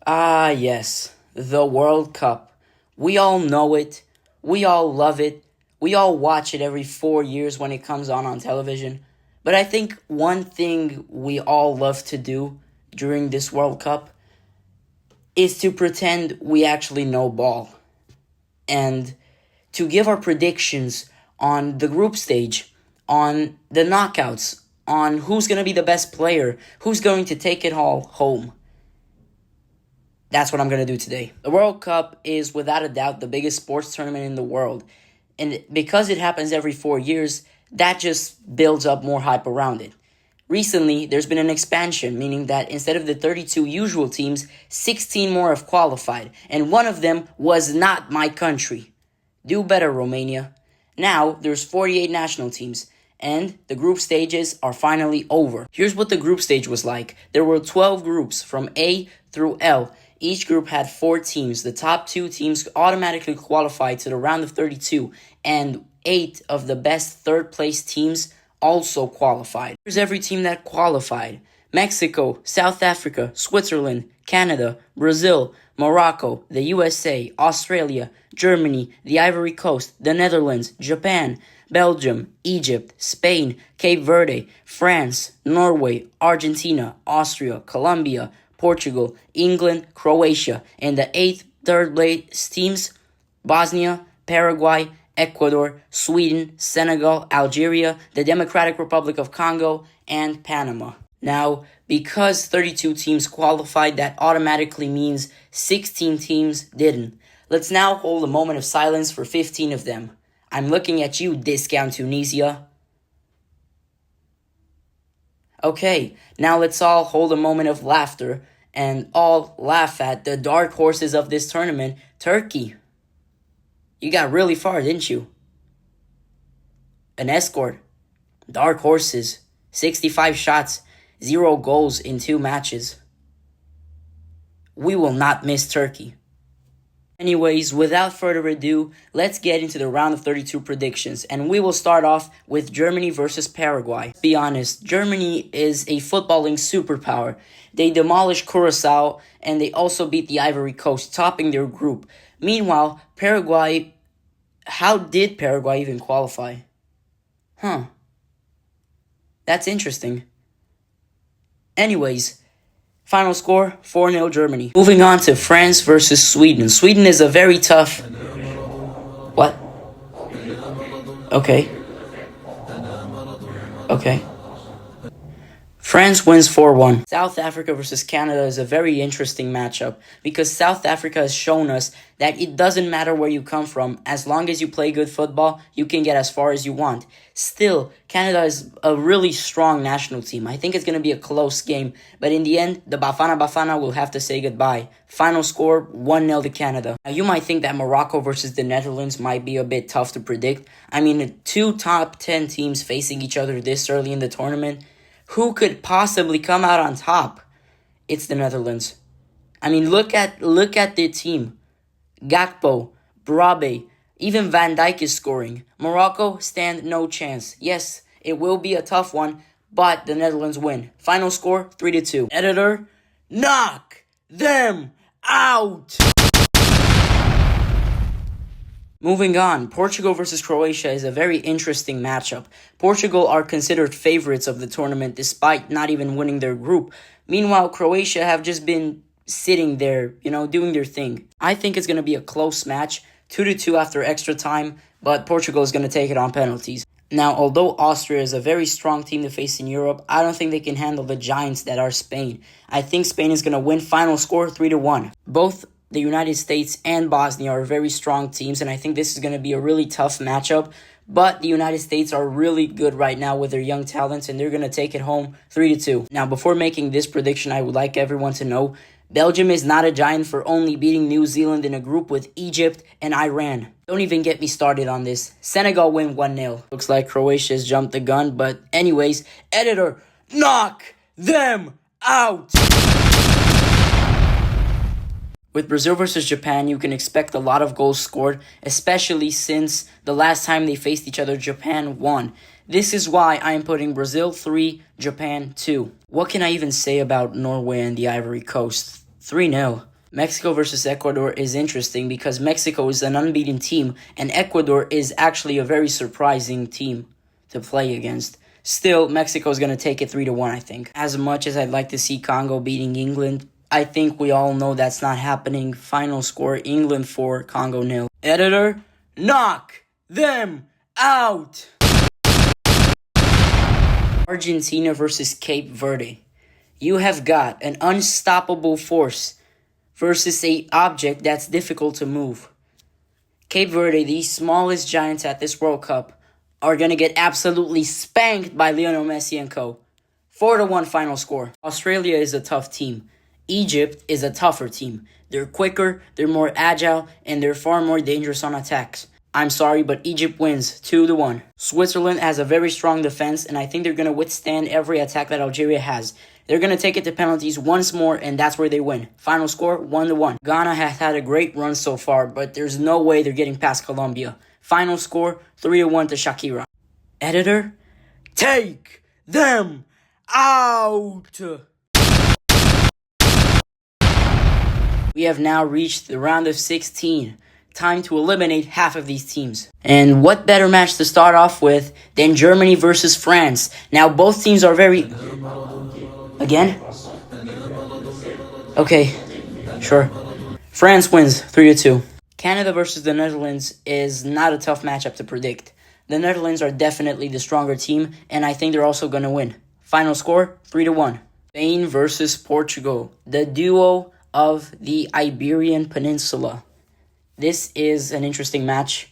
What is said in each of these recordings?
Ah, yes, the World Cup. We all know it. We all love it. We all watch it every 4 years when it comes on television. But I think one thing we all love to do during this World Cup is to pretend we actually know ball and to give our predictions on the group stage, on the knockouts, on who's going to be the best player, who's going to take it all home. That's what I'm going to do today. The World Cup is without a doubt the biggest sports tournament in the world. And because it happens every 4 years, that just builds up more hype around it. Recently, there's been an expansion, meaning that instead of the 32 usual teams, 16 more have qualified. And one of them was not my country. Do better, Romania. Now, there's 48 national teams. And the group stages are finally over. Here's what the group stage was like. There were 12 groups from A through L. Each group had 4 teams. The top 2 teams automatically qualified to the round of 32, and 8 of the best third-place teams also qualified. Here's every team that qualified. Mexico, South Africa, Switzerland, Canada, Brazil, Morocco, the USA, Australia, Germany, the Ivory Coast, the Netherlands, Japan, Belgium, Egypt, Spain, Cape Verde, France, Norway, Argentina, Austria, Colombia, Portugal, England, Croatia, and the 8th third-place teams, Bosnia, Paraguay, Ecuador, Sweden, Senegal, Algeria, the Democratic Republic of Congo, and Panama. Now, because 32 teams qualified, that automatically means 16 teams didn't. Let's now hold a moment of silence for 15 of them. I'm looking at you, Discount Tunisia. Okay, now let's all hold a moment of laughter and all laugh at the dark horses of this tournament, Turkey. You got really far, didn't you? An escort. Dark horses. 65 shots, 0 goals in 2 matches. We will not miss Turkey. Anyways, without further ado, let's get into the round of 32 predictions, and we will start off with Germany versus Paraguay. Let's be honest, Germany is a footballing superpower. They demolished Curacao, and they also beat the Ivory Coast, topping their group. Meanwhile, Paraguay, how did Paraguay even qualify? That's interesting. Anyways, final score, 4-0 Germany. Moving on to France versus Sweden. Sweden is a very tough... What? Okay. France wins 4-1. South Africa versus Canada is a very interesting matchup because South Africa has shown us that it doesn't matter where you come from. As long as you play good football, you can get as far as you want. Still, Canada is a really strong national team. I think it's going to be a close game, but in the end, the Bafana Bafana will have to say goodbye. Final score, 1-0 to Canada. Now, you might think that Morocco versus the Netherlands might be a bit tough to predict. I mean, 2 top 10 teams facing each other this early in the tournament. Who could possibly come out on top? It's the Netherlands. I mean, look at their team. Gakpo, Brabe, even Van Dijk is scoring. Morocco stand no chance. Yes, it will be a tough one, but the Netherlands win. Final score, 3-2. Editor, knock them out! Moving on, Portugal versus Croatia is a very interesting matchup. Portugal are considered favorites of the tournament despite not even winning their group. Meanwhile, Croatia have just been sitting there, doing their thing. I think it's going to be a close match, 2-2 after extra time, but Portugal is going to take it on penalties. Now, although Austria is a very strong team to face in Europe, I don't think they can handle the giants that are Spain. I think Spain is going to win. Final score, 3-1. Both the United States and Bosnia are very strong teams, and I think this is going to be a really tough matchup. But the United States are really good right now with their young talents, and they're going to take it home 3-2. Now, before making this prediction, I would like everyone to know Belgium is not a giant for only beating New Zealand in a group with Egypt and Iran. Don't even get me started on this. Senegal win 1-0. Looks like Croatia has jumped the gun, but anyways, editor, knock them out! With Brazil versus Japan, you can expect a lot of goals scored, especially since the last time they faced each other, Japan won. This is why I am putting Brazil 3, Japan 2. What can I even say about Norway and the Ivory Coast? 3-0. Mexico versus Ecuador is interesting because Mexico is an unbeaten team and Ecuador is actually a very surprising team to play against. Still, Mexico is going to take it 3-1, I think. As much as I'd like to see Congo beating England, I think we all know that's not happening. Final score, England 4, Congo 0. Editor, knock them out! Argentina versus Cape Verde. You have got an unstoppable force versus an object that's difficult to move. Cape Verde, the smallest giants at this World Cup, are going to get absolutely spanked by Lionel Messi and co. 4-1 final score. Australia is a tough team. Egypt is a tougher team. They're quicker, they're more agile, and they're far more dangerous on attacks. I'm sorry, but Egypt wins 2-1. Switzerland has a very strong defense, and I think they're going to withstand every attack that Algeria has. They're going to take it to penalties once more, and that's where they win. Final score, 1-1. Ghana has had a great run so far, but there's no way they're getting past Colombia. Final score, 3-1 to Shakira. Editor, take them out! We have now reached the round of 16. Time to eliminate half of these teams. And what better match to start off with than Germany versus France? Now both teams are very... Again? Okay, sure. France wins 3-2. Canada versus the Netherlands is not a tough matchup to predict. The Netherlands are definitely the stronger team, and I think they're also going to win. Final score, 3-1. Spain versus Portugal, the duo of the Iberian Peninsula. This is an interesting match.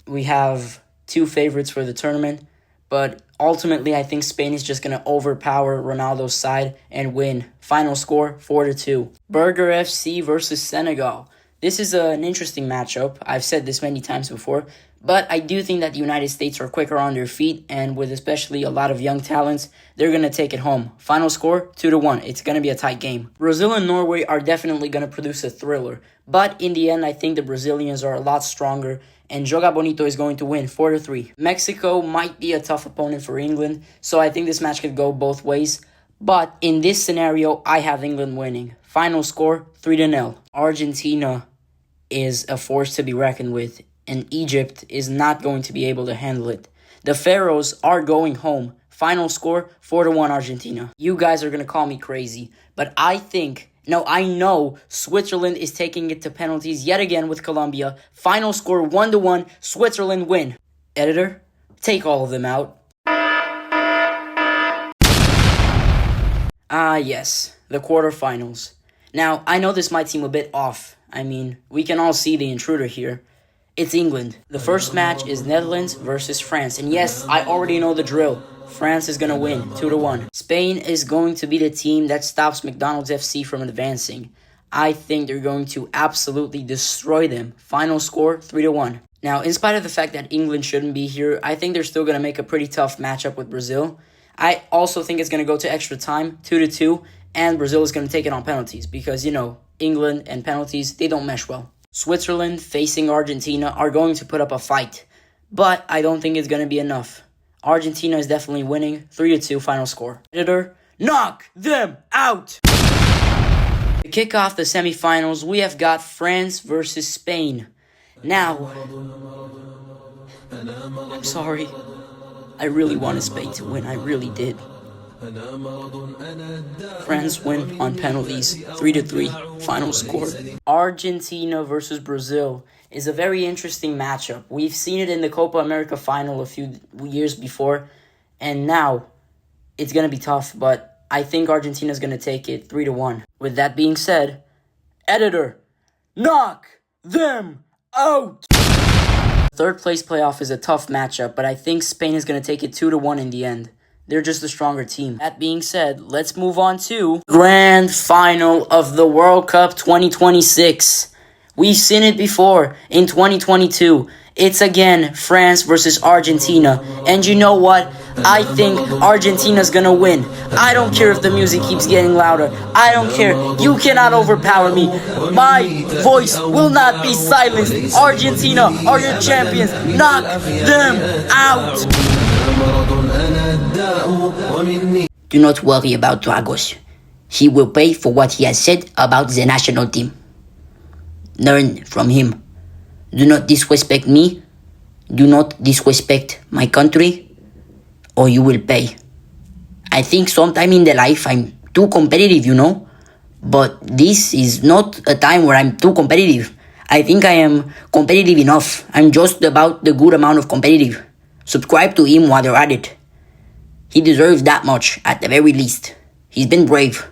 We have two favorites for the tournament, but ultimately I think Spain is just going to overpower Ronaldo's side and win. Final score, 4-2. Burger FC versus Senegal. This is an interesting matchup. I've said this many times before, but I do think that the United States are quicker on their feet, and with especially a lot of young talents, they're going to take it home. Final score, 2-1. It's going to be a tight game. Brazil and Norway are definitely going to produce a thriller, but in the end, I think the Brazilians are a lot stronger, and Joga Bonito is going to win 4-3. Mexico might be a tough opponent for England, so I think this match could go both ways, but in this scenario, I have England winning. Final score, 3-0. Argentina is a force to be reckoned with, and Egypt is not going to be able to handle it. The Pharaohs are going home. Final score, 4-1 Argentina. You guys are going to call me crazy, but I know Switzerland is taking it to penalties yet again with Colombia. Final score, 1-1, Switzerland win. Editor, take all of them out. Yes, the quarterfinals. Now, I know this might seem a bit off. I mean, we can all see the intruder here. It's England. The first match is Netherlands versus France. And yes, I already know the drill. France is going to win 2-1. Spain is going to be the team that stops McDonald's FC from advancing. I think they're going to absolutely destroy them. Final score, 3-1. Now, in spite of the fact that England shouldn't be here, I think they're still going to make a pretty tough matchup with Brazil. I also think it's going to go to extra time, 2-2, and Brazil is going to take it on penalties because, England and penalties, they don't mesh well. Switzerland facing Argentina are going to put up a fight, but I don't think it's going to be enough. Argentina is definitely winning, 3-2 final score. Editor, knock them out! To kick off the semifinals, we have got France versus Spain. Now, I'm sorry. I really wanted Spain to win, I really did. France win on penalties, 3-3, final score. Argentina versus Brazil is a very interesting matchup. We've seen it in the Copa America final a few years before, and now it's going to be tough, but I think Argentina's going to take it 3-1. With that being said, editor, knock them out! Third place playoff is a tough matchup, but I think Spain is going to take it 2-1 in the end. They're just a stronger team. That being said, let's move on to Grand Final of the World Cup 2026. We've seen it before in 2022. It's again France versus Argentina. And you know what? I think Argentina's gonna win. I don't care if the music keeps getting louder. I don't care. You cannot overpower me. My voice will not be silenced. Argentina are your champions. Knock them out. Do not worry about Dragos. He will pay for what he has said about the national team. Learn from him. Do not disrespect me. Do not disrespect my country, or you will pay. I think sometime in the life I'm too competitive, but this is not a time where I'm too competitive. I think I am competitive enough. I'm just about the good amount of competitive. Subscribe to him while you're at it. He deserves that much, at the very least. He's been brave.